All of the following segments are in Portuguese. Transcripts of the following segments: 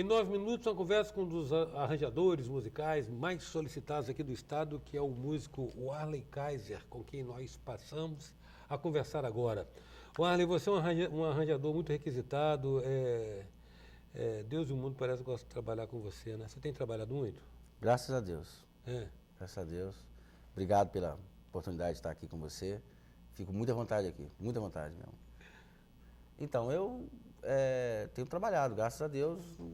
Em 9 minutos, uma conversa com um dos arranjadores musicais mais solicitados aqui do estado, que é o músico Warley Kaiser, com quem nós passamos a conversar agora. Warley, você é um arranjador muito requisitado. Deus e o mundo parece que gostam de trabalhar com você, né? Você tem trabalhado muito? Graças a Deus. É. Graças a Deus. Obrigado pela oportunidade de estar aqui com você. Fico muito à vontade aqui, muita vontade mesmo. Então, eu tenho trabalhado, graças a Deus, não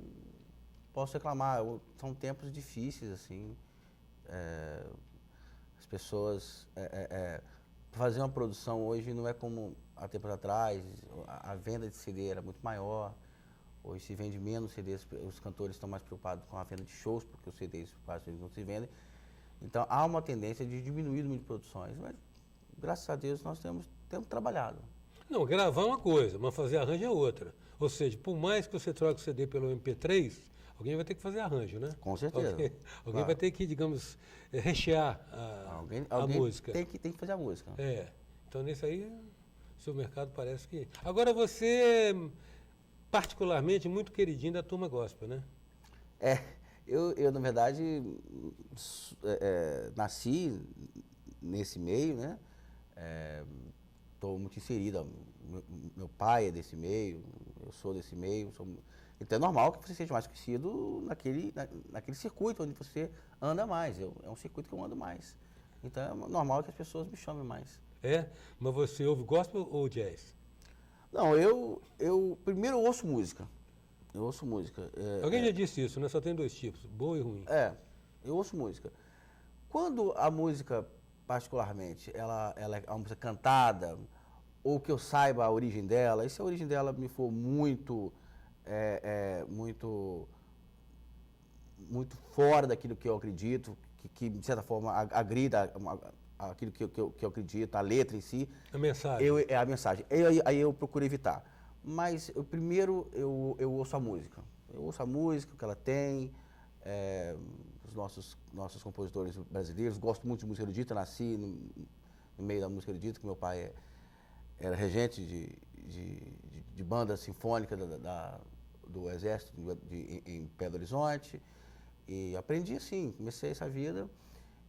posso reclamar. São tempos difíceis, assim. As pessoas... fazer uma produção hoje não é como há tempos atrás. A venda de CD era muito maior. Hoje se vende menos CDs, os cantores estão mais preocupados com a venda de shows, porque os CDs quase não se vendem. Então, há uma tendência de diminuir o número de produções, mas, graças a Deus, nós temos trabalhado. Não, gravar é uma coisa, mas fazer arranjo é outra. Ou seja, por mais que você troque o CD pelo MP3, alguém vai ter que fazer arranjo, né? Com certeza. Alguém vai ter que, digamos, rechear a música. Tem que fazer a música. Então, nisso aí, o seu mercado parece que... Agora, você é particularmente muito queridinho da turma gospel, né? Eu na verdade, nasci nesse meio, né? Estou muito inserido. Meu pai é desse meio, eu sou desse meio. Então é normal que você seja mais conhecido naquele circuito onde você anda mais. É um circuito que eu ando mais. Então é normal que as pessoas me chamem mais. Mas você ouve gospel ou jazz? Não, eu primeiro ouço música. Eu ouço música. Alguém já disse isso, né? Só tem dois tipos, boa e ruim. Eu ouço música. Quando a música, particularmente, ela é uma música cantada, ou que eu saiba a origem dela, e se a origem dela me for muito fora daquilo que eu acredito, que de certa forma agrida aquilo que eu acredito, a letra em si. A mensagem. A mensagem. Aí eu procuro evitar. Mas primeiro eu ouço a música. Eu ouço a música, o que ela tem, os nossos compositores brasileiros. Gosto muito de música erudita, nasci no meio da música erudita, que meu pai era regente de banda sinfônica do Exército em Belo Horizonte. E aprendi assim, comecei essa vida.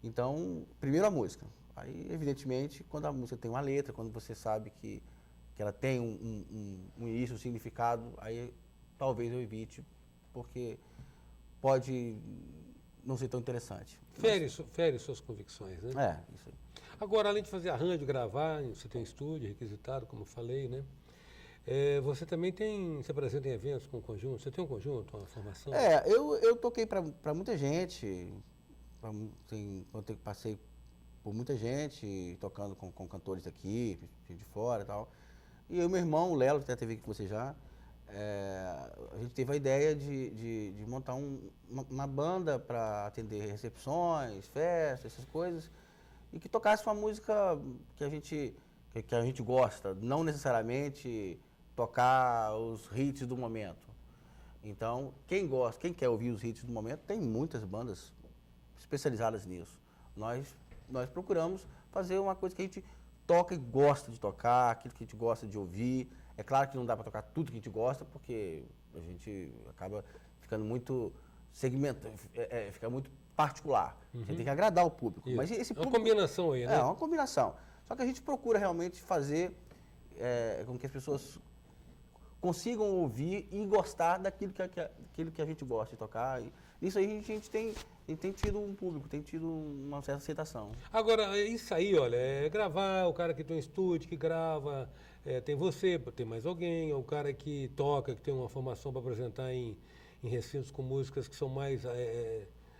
Então, primeiro a música. Aí, evidentemente, quando a música tem uma letra, quando você sabe que ela tem um início, um significado, aí talvez eu evite, porque pode não ser tão interessante. Fere suas convicções, né? Isso aí. Agora, além de fazer arranjo, gravar, você tem estúdio requisitado, como eu falei, né? Você também se apresenta em eventos com conjunto? Você tem um conjunto, uma formação? Eu toquei para muita gente, passei por muita gente, tocando com cantores daqui, de fora e tal. E eu e meu irmão, o Lelo, que até teve aqui com você já, a gente teve a ideia de montar uma banda para atender recepções, festas, essas coisas, e que tocasse uma música que a gente gosta, não necessariamente tocar os hits do momento. Então, quem quer ouvir os hits do momento, tem muitas bandas especializadas nisso. Nós procuramos fazer uma coisa que a gente toca e gosta de tocar, aquilo que a gente gosta de ouvir. É claro que não dá para tocar tudo que a gente gosta, porque a gente acaba ficando muito segmentado, fica muito particular. A gente tem que agradar o público. Mas esse público, uma combinação aí, né? É uma combinação. Só que a gente procura realmente fazer com que as pessoas consigam ouvir e gostar daquilo que a gente gosta de tocar. E isso aí a gente tem tido um público, tem tido uma certa aceitação. Agora, isso aí, olha, gravar, o cara que tem um estúdio, que grava, tem você, tem mais alguém, o cara que toca, que tem uma formação para apresentar em recintos com músicas que são mais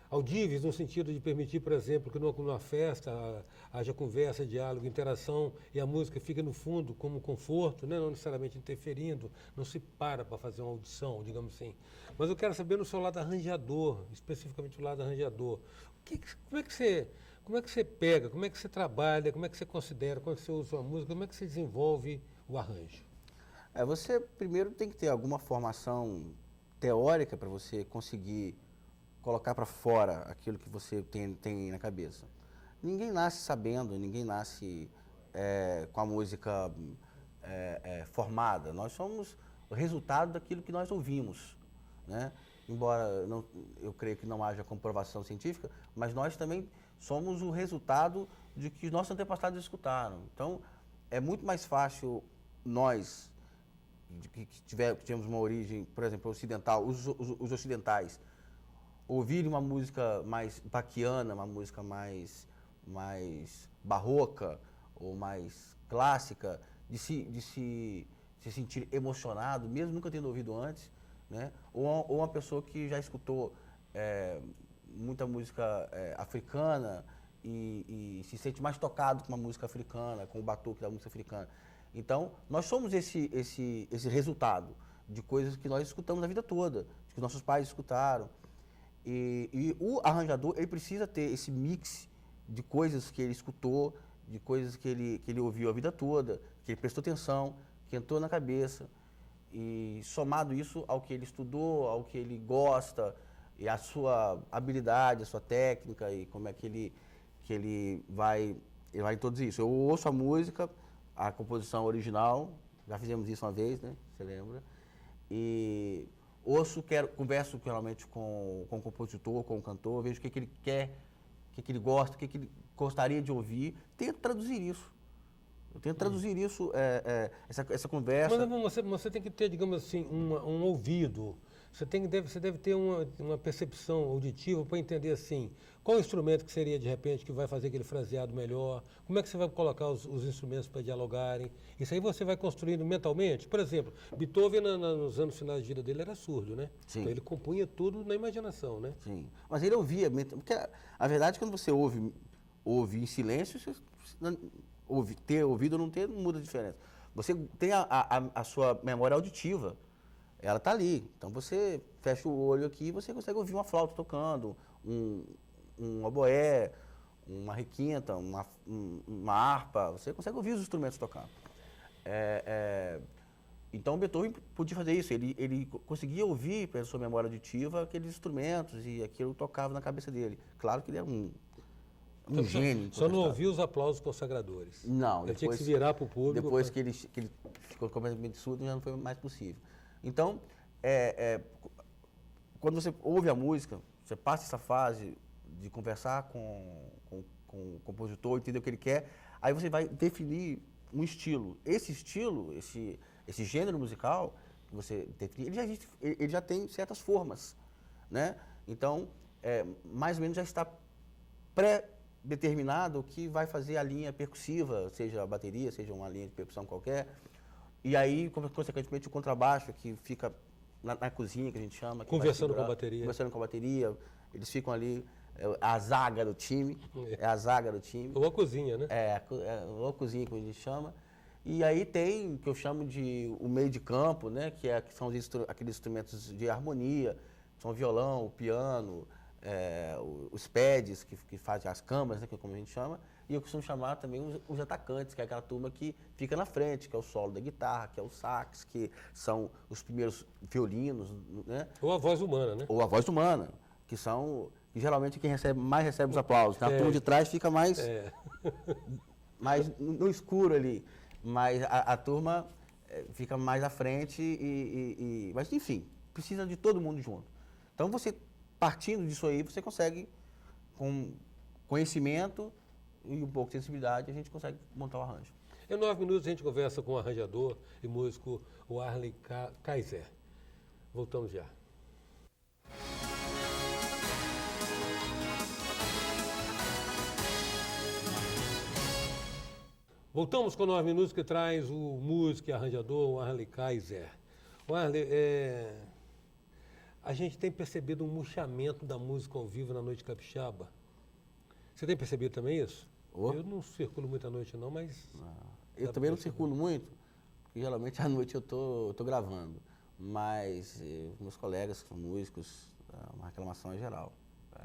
audíveis, no sentido de permitir, por exemplo, que numa festa haja conversa, diálogo, interação, e a música fica no fundo como conforto, né? Não necessariamente interferindo, não se para fazer uma audição, digamos assim. Mas eu quero saber no seu lado arranjador, especificamente o lado arranjador. Como é que você pega, como é que você trabalha, como é que você considera, como é que você usa uma música, como é que você desenvolve o arranjo? Você primeiro tem que ter alguma formação teórica para você conseguir colocar para fora aquilo que você tem na cabeça. Ninguém nasce sabendo, ninguém nasce com a música formada. Nós somos o resultado daquilo que nós ouvimos, né? embora eu creio que não haja comprovação científica, mas nós também somos o resultado de que os nossos antepassados escutaram. Então, é muito mais fácil nós, que tivemos uma origem, por exemplo, ocidental, os ocidentais, ouvirem uma música mais baquiana, uma música mais barroca ou mais clássica, de se sentir emocionado, mesmo nunca tendo ouvido antes, né? Ou uma pessoa que já escutou muita música africana e se sente mais tocado com a música africana, com o batuque da música africana. Então, nós somos esse resultado de coisas que nós escutamos a vida toda, que nossos pais escutaram. E o arranjador, ele precisa ter esse mix de coisas que ele escutou, de coisas que ele ouviu a vida toda, que ele prestou atenção, que entrou na cabeça. E somado isso ao que ele estudou, ao que ele gosta, e a sua habilidade, a sua técnica, e como é que ele vai introduzir isso. Eu ouço a música, a composição original, já fizemos isso uma vez, né? Você lembra? E converso realmente com o compositor, com o cantor, vejo o que ele quer, o que ele gosta, o que ele gostaria de ouvir, tento traduzir isso. Eu tento traduzir isso, essa conversa. Mas você tem que ter, digamos assim, um ouvido. Você deve ter uma percepção auditiva para entender assim, qual instrumento que seria, de repente, que vai fazer aquele fraseado melhor, como é que você vai colocar os instrumentos para dialogarem. Isso aí você vai construindo mentalmente. Por exemplo, Beethoven, nos anos finais de vida dele, era surdo, né? Sim. Então ele compunha tudo na imaginação, né? Sim, mas ele ouvia, porque a verdade é que quando você ouve em silêncio, ter ouvido ou não ter, não muda a diferença. Você tem a sua memória auditiva, ela está ali. Então você fecha o olho aqui e você consegue ouvir uma flauta tocando, um oboé, uma requinta, uma harpa, você consegue ouvir os instrumentos tocando. Então Beethoven podia fazer isso, ele conseguia ouvir pela sua memória auditiva aqueles instrumentos e aquilo tocava na cabeça dele. Claro que ele era um gênio. Só não ouviu os aplausos consagradores. Não. Ele tinha que se virar para o público. Depois que ele ficou completamente surdo, já não foi mais possível. Então, quando você ouve a música, você passa essa fase de conversar com o compositor, entender o que ele quer, aí você vai definir um estilo. Esse estilo, esse gênero musical que você define, ele já tem certas formas, né? Então, mais ou menos já está pré-determinado o que vai fazer a linha percussiva, seja a bateria, seja uma linha de percussão qualquer. E aí, consequentemente, o contrabaixo, que fica na cozinha, que a gente chama. Conversando com a bateria. Conversando com a bateria. Eles ficam ali, a zaga do time. É a zaga do time. Ou a cozinha, né? Ou a cozinha, como a gente chama. E aí tem o que eu chamo de o meio de campo, né? Que são aqueles instrumentos de harmonia. São o violão, o piano, os pads, que fazem as câmaras, né? Que é como a gente chama. E eu costumo chamar também os atacantes, que é aquela turma que fica na frente, que é o solo da guitarra, que é o sax, que são os primeiros violinos, né? Ou a voz humana, né? Ou a voz humana, que geralmente quem mais recebe os aplausos. Na turma de trás fica mais no escuro ali, mas a turma fica mais à frente mas enfim, precisa de todo mundo junto. Então você, partindo disso aí, você consegue, com conhecimento e um pouco de sensibilidade, a gente consegue montar o arranjo. Em 9 minutos a gente conversa com o arranjador e músico Warley Kaiser. Voltamos já. Voltamos com 9 minutos que traz o músico e arranjador Warley Kaiser. Warley, a gente tem percebido um murchamento da música ao vivo na Noite Capixaba. Você tem percebido também isso? Eu não circulo muito à noite não, mas... Eu também não circulo muito, porque geralmente à noite eu tô gravando. Mas meus colegas que são músicos, uma reclamação é geral. É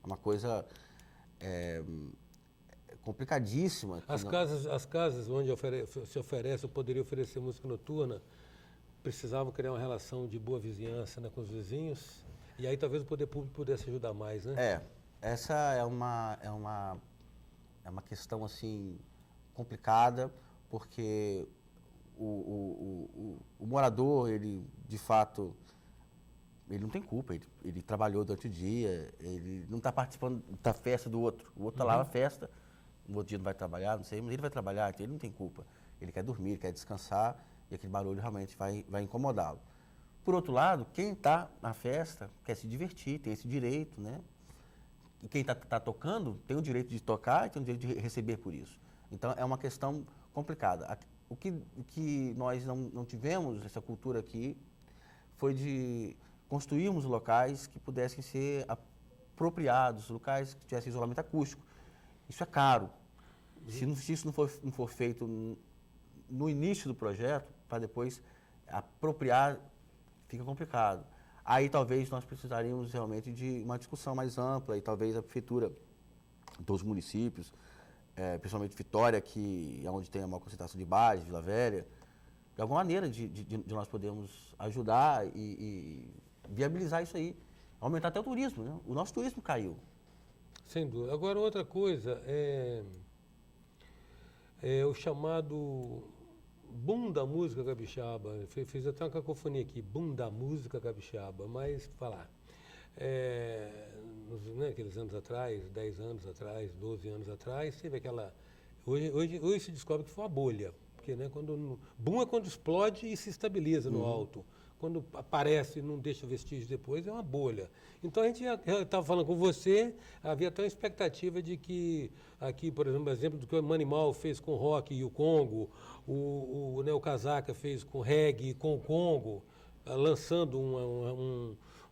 uma coisa complicadíssima. As casas onde se oferece, ou poderia oferecer música noturna, precisavam criar uma relação de boa vizinhança, né, com os vizinhos, e aí talvez o poder público pudesse ajudar mais, né? Essa é uma questão assim complicada, porque o morador, ele de fato ele não tem culpa, ele trabalhou durante o dia, ele não está participando da festa do outro. O outro está lá na festa, no outro dia não vai trabalhar, não sei, mas ele vai trabalhar, então ele não tem culpa. Ele quer dormir, ele quer descansar e aquele barulho realmente vai incomodá-lo. Por outro lado, quem está na festa quer se divertir, tem esse direito, né? E quem está tocando tem o direito de tocar e tem o direito de receber por isso. Então, é uma questão complicada. O que nós não tivemos, essa cultura aqui, foi de construirmos locais que pudessem ser apropriados, locais que tivessem isolamento acústico. Isso é caro. Se isso não for feito no início do projeto, para depois apropriar, fica complicado. Aí talvez nós precisaríamos realmente de uma discussão mais ampla e talvez a prefeitura dos municípios, principalmente Vitória, que é onde tem a maior concentração de bares, Vila Velha, de alguma maneira de nós podermos ajudar e viabilizar isso aí. Aumentar até o turismo, né? O nosso turismo caiu. Sem dúvida. Agora, outra coisa, o chamado boom da música capixaba. Fiz até uma cacofonia aqui, boom da música capixaba, mas falar. Aqueles anos atrás, 10 anos atrás, 12 anos atrás, teve aquela... Hoje se descobre que foi uma bolha, porque boom é quando explode e se estabiliza no alto. Quando aparece e não deixa vestígio depois, é uma bolha. Então, a gente já estava falando com você, havia até uma expectativa de que, aqui, por exemplo, do que o Manimal fez com o rock e o Congo, o Casaca fez com reggae e com o Congo, lançando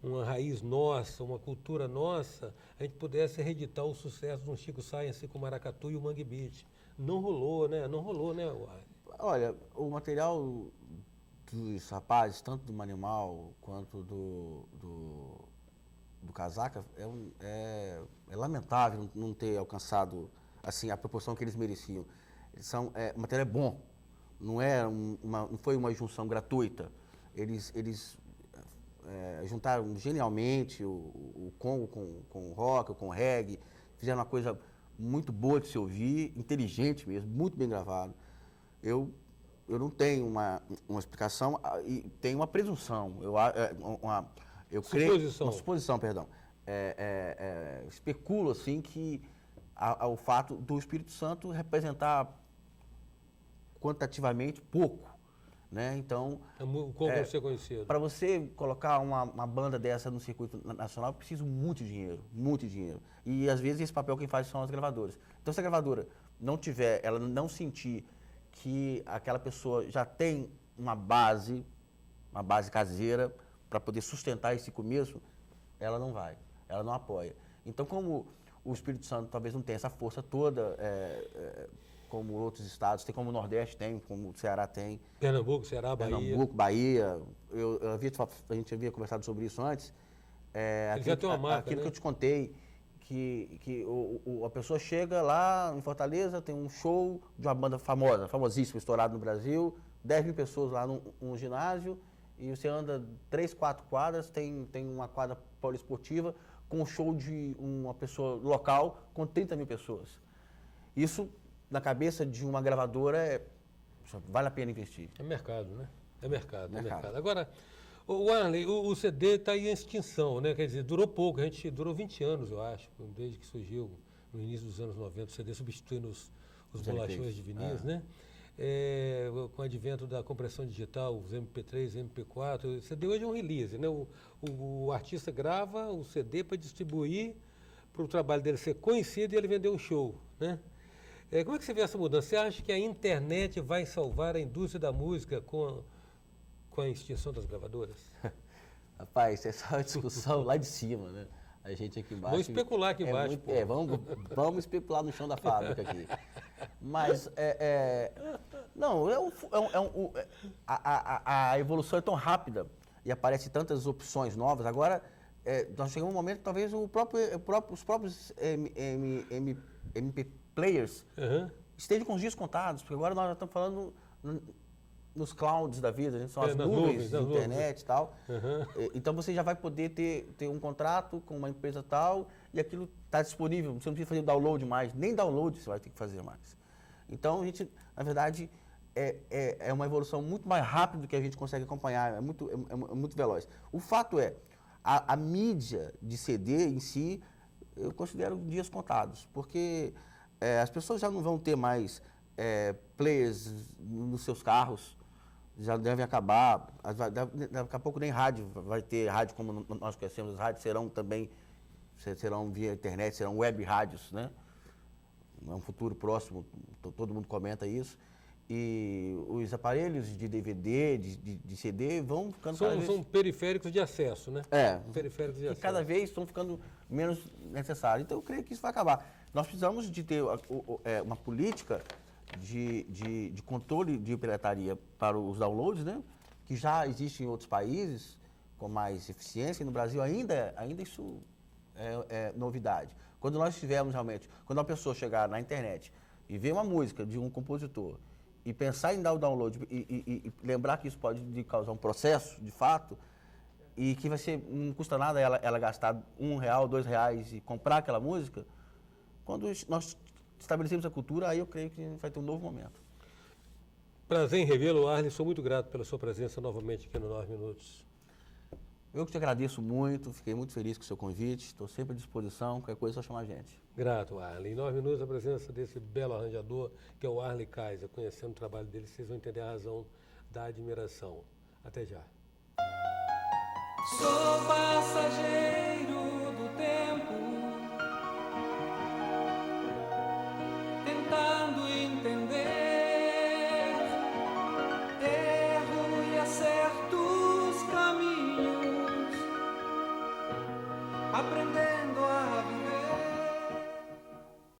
uma raiz nossa, uma cultura nossa, a gente pudesse reeditar o sucesso de um Chico Sainz, assim como o Maracatu e o Mangue Beat. Não rolou, né? Não rolou, né? Olha, o material dos rapazes, tanto do Manimal quanto do Casaca, é lamentável não ter alcançado assim, a proporção que eles mereciam. O material é bom, não foi uma junção gratuita. Eles juntaram genialmente o Congo com o rock, com o reggae, fizeram uma coisa muito boa de se ouvir, inteligente mesmo, muito bem gravado. Eu não tenho uma explicação e tenho uma presunção. Eu creio, uma suposição, perdão. Especulo assim que o fato do Espírito Santo representar quantitativamente pouco, né? Então, como ser conhecido? Para você colocar uma banda dessa no circuito nacional, preciso muito dinheiro, muito dinheiro. E às vezes esse papel quem faz são as gravadoras. Então, se a gravadora não tiver, ela não sentir que aquela pessoa já tem uma base caseira para poder sustentar esse começo, ela não vai, ela não apoia. Então, como o Espírito Santo talvez não tenha essa força toda, como outros estados, tem como o Nordeste tem, como o Ceará tem. Pernambuco, Ceará, Bahia. Pernambuco, Bahia. A gente havia conversado sobre isso antes. Já tem uma marca, aquilo né? que eu te contei, que a pessoa chega lá em Fortaleza, tem um show de uma banda famosa, famosíssima, estourada no Brasil, 10 mil pessoas lá num ginásio, e você anda 3, 4 quadras, tem uma quadra poliesportiva com um show de uma pessoa local com 30 mil pessoas. Isso, na cabeça de uma gravadora, vale a pena investir. É mercado, né? É mercado. Agora, o Arley, o CD está em extinção, né? Quer dizer, durou pouco, durou 20 anos, eu acho, desde que surgiu no início dos anos 90, o CD substituindo os bolachões de vinis, né? Com o advento da compressão digital, os MP3, MP4, o CD hoje é um release, né? O artista grava o CD para distribuir, para o trabalho dele ser conhecido e ele vender um show, né? Como é que você vê essa mudança? Você acha que a internet vai salvar a indústria da música com a extinção das gravadoras? Rapaz, essa é uma discussão lá de cima, né? A gente aqui embaixo... Vamos especular aqui embaixo. Vamos especular no chão da fábrica aqui. Mas, a evolução é tão rápida e aparecem tantas opções novas. Agora, nós chegamos um momento que talvez os próprios MP players estejam com os dias contados, porque agora nós já estamos falando nos clouds da vida, são as nuvens de internet e tal. Então você já vai poder ter um contrato com uma empresa tal e aquilo está disponível, você não precisa fazer download mais, nem download você vai ter que fazer mais. Então a gente, na verdade, é uma evolução muito mais rápida do que a gente consegue acompanhar, é muito veloz. O fato é, a mídia de CD em si, eu considero dias contados, porque as pessoas já não vão ter mais players nos seus carros, já devem acabar, daqui a pouco nem rádio vai ter rádio como nós conhecemos, as rádios serão via internet, serão web rádios, né? É um futuro próximo, todo mundo comenta isso. E os aparelhos de DVD, de CD vão ficando cada vez... São periféricos de acesso, né? Periféricos de acesso. Cada vez estão ficando menos necessários. Então, eu creio que isso vai acabar. Nós precisamos de ter uma política de controle de pirataria para os downloads, né? Que já existe em outros países com mais eficiência. E no Brasil ainda isso é novidade. Quando nós tivermos realmente... Quando uma pessoa chegar na internet e ver uma música de um compositor e pensar em dar o download e lembrar que isso pode causar um processo, de fato, e que não custa nada ela gastar R$1, R$2 e comprar aquela música, quando nós estabelecemos a cultura, aí eu creio que vai ter um novo momento. Prazer em revê-lo, Arlen. Sou muito grato pela sua presença novamente aqui no 9 Minutos. Eu que te agradeço muito, fiquei muito feliz com o seu convite, estou sempre à disposição, qualquer coisa é só chamar a gente. Grato, Arlen. Em 9 minutos, a presença desse belo arranjador, que é o Arlen Kaiser. Conhecendo o trabalho dele, vocês vão entender a razão da admiração. Até já. Sou passageiro.